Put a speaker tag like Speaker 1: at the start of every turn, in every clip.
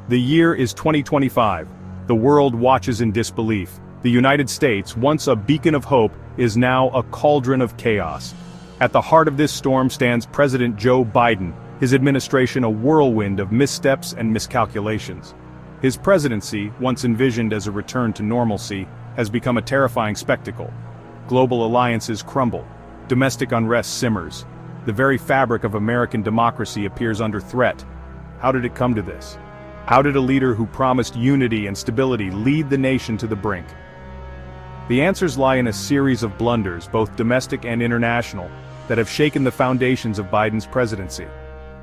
Speaker 1: The year is 2025. The world watches in disbelief. The United States, once a beacon of hope, is now a cauldron of chaos. At the heart of this storm stands President Joe Biden, his administration a whirlwind of missteps and miscalculations. His presidency, once envisioned as a return to normalcy, has become a terrifying spectacle. Global alliances crumble. Domestic unrest simmers. The very fabric of American democracy appears under threat. How did it come to this? How did a leader who promised unity and stability lead the nation to the brink? The answers lie in a series of blunders, both domestic and international, that have shaken the foundations of Biden's presidency.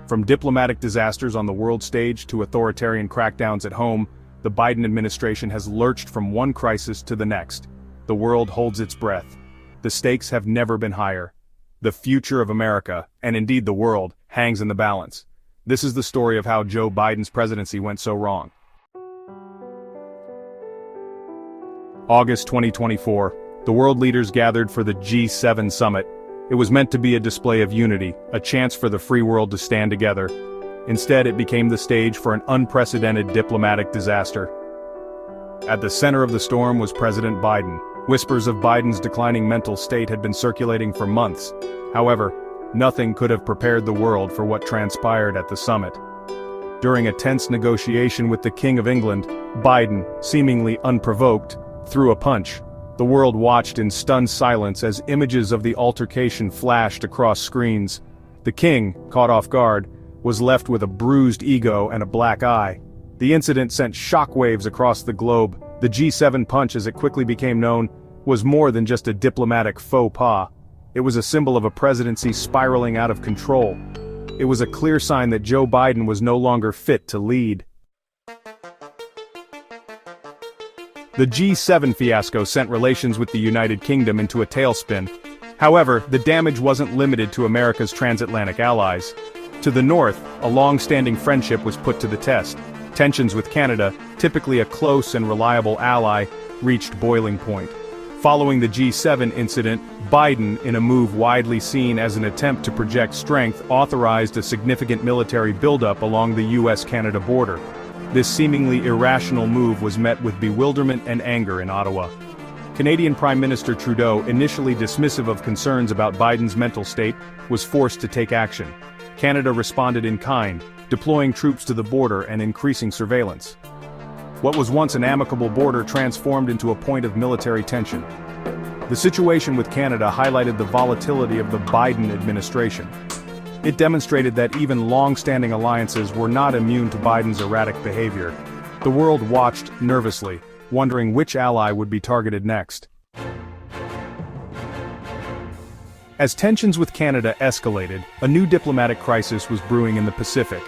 Speaker 1: From diplomatic disasters on the world stage to authoritarian crackdowns at home, the Biden administration has lurched from one crisis to the next. The world holds its breath. The stakes have never been higher. The future of America, and indeed the world, hangs in the balance. This is the story of how Joe Biden's presidency went so wrong. August 2024. The world leaders gathered for the G7 summit. It was meant to be a display of unity, a chance for the free world to stand together. Instead, it became the stage for an unprecedented diplomatic disaster. At the center of the storm was President Biden. Whispers of Biden's declining mental state had been circulating for months. However, nothing could have prepared the world for what transpired at the summit. During a tense negotiation with the King of England, Biden, seemingly unprovoked, threw a punch. The world watched in stunned silence as images of the altercation flashed across screens. The king, caught off guard, was left with a bruised ego and a black eye. The incident sent shockwaves across the globe. The G7 punch, as it quickly became known, was more than just a diplomatic faux pas. It was a symbol of a presidency spiraling out of control. It was a clear sign that Joe Biden was no longer fit to lead. The G7 fiasco sent relations with the United Kingdom into a tailspin. However, the damage wasn't limited to America's transatlantic allies. To the north, a long-standing friendship was put to the test. Tensions with Canada, typically a close and reliable ally, reached boiling point. Following the G7 incident, Biden, in a move widely seen as an attempt to project strength, authorized a significant military buildup along the US-Canada border. This seemingly irrational move was met with bewilderment and anger in Ottawa. Canadian Prime Minister Trudeau, initially dismissive of concerns about Biden's mental state, was forced to take action. Canada responded in kind, deploying troops to the border and increasing surveillance. What was once an amicable border transformed into a point of military tension. The situation with Canada highlighted the volatility of the Biden administration. It demonstrated that even long-standing alliances were not immune to Biden's erratic behavior. The world watched nervously, wondering which ally would be targeted next. As tensions with Canada escalated, a new diplomatic crisis was brewing in the Pacific.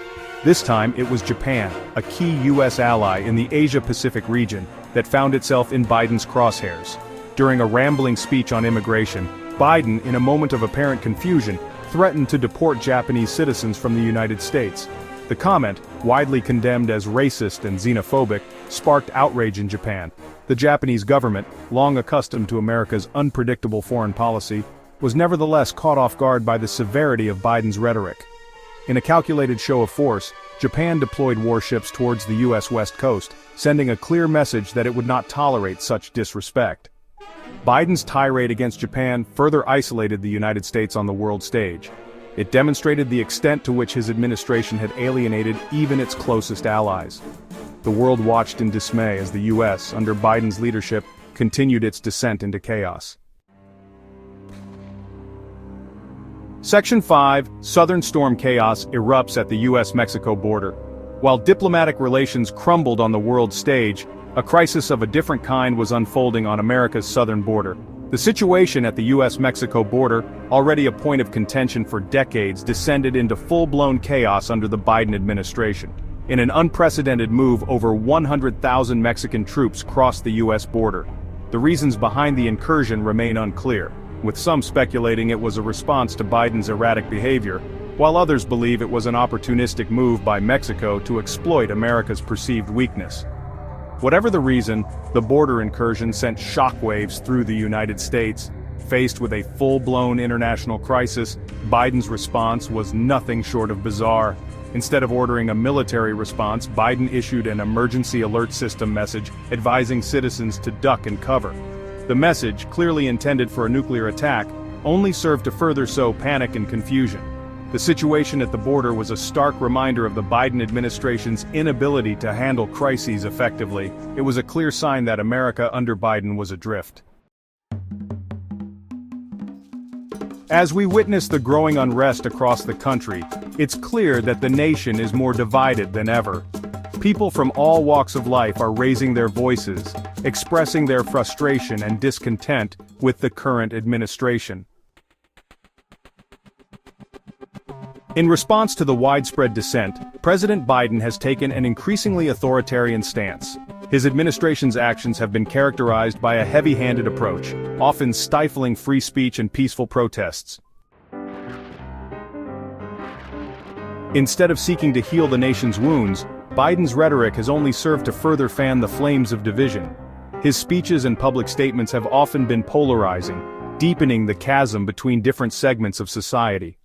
Speaker 1: This time it was Japan, a key U.S. ally in the Asia-Pacific region, that found itself in Biden's crosshairs. During a rambling speech on immigration, Biden, in a moment of apparent confusion, threatened to deport Japanese citizens from the United States. The comment, widely condemned as racist and xenophobic, sparked outrage in Japan. The Japanese government, long accustomed to America's unpredictable foreign policy, was nevertheless caught off guard by the severity of Biden's rhetoric. In a calculated show of force, Japan deployed warships towards the U.S. West Coast, sending a clear message that it would not tolerate such disrespect. Biden's tirade against Japan further isolated the United States on the world stage. It demonstrated the extent to which his administration had alienated even its closest allies. The world watched in dismay as the U.S., under Biden's leadership, continued its descent into chaos. Section 5, Southern Storm Chaos erupts at the U.S.-Mexico border. While diplomatic relations crumbled on the world stage, a crisis of a different kind was unfolding on America's southern border. The situation at the U.S.-Mexico border, already a point of contention for decades, descended into full-blown chaos under the Biden administration. In an unprecedented move, over 100,000 Mexican troops crossed the U.S. border. The reasons behind the incursion remain unclear, with some speculating it was a response to Biden's erratic behavior, while others believe it was an opportunistic move by Mexico to exploit America's perceived weakness. Whatever the reason, the border incursion sent shockwaves through the United States. Faced with a full-blown international crisis, Biden's response was nothing short of bizarre. Instead of ordering a military response, Biden issued an emergency alert system message advising citizens to duck and cover. The message, clearly intended for a nuclear attack, only served to further sow panic and confusion. The situation at the border was a stark reminder of the Biden administration's inability to handle crises effectively. It was a clear sign that America under Biden was adrift. As we witness the growing unrest across the country, it's clear that the nation is more divided than ever. People from all walks of life are raising their voices, expressing their frustration and discontent with the current administration. In response to the widespread dissent, President Biden has taken an increasingly authoritarian stance. His administration's actions have been characterized by a heavy-handed approach, often stifling free speech and peaceful protests. Instead of seeking to heal the nation's wounds, Biden's rhetoric has only served to further fan the flames of division. His speeches and public statements have often been polarizing, deepening the chasm between different segments of society.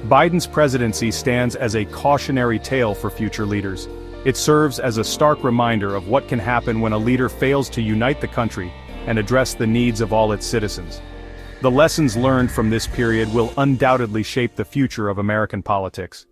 Speaker 1: Biden's presidency stands as a cautionary tale for future leaders. It serves as a stark reminder of what can happen when a leader fails to unite the country and address the needs of all its citizens. The lessons learned from this period will undoubtedly shape the future of American politics.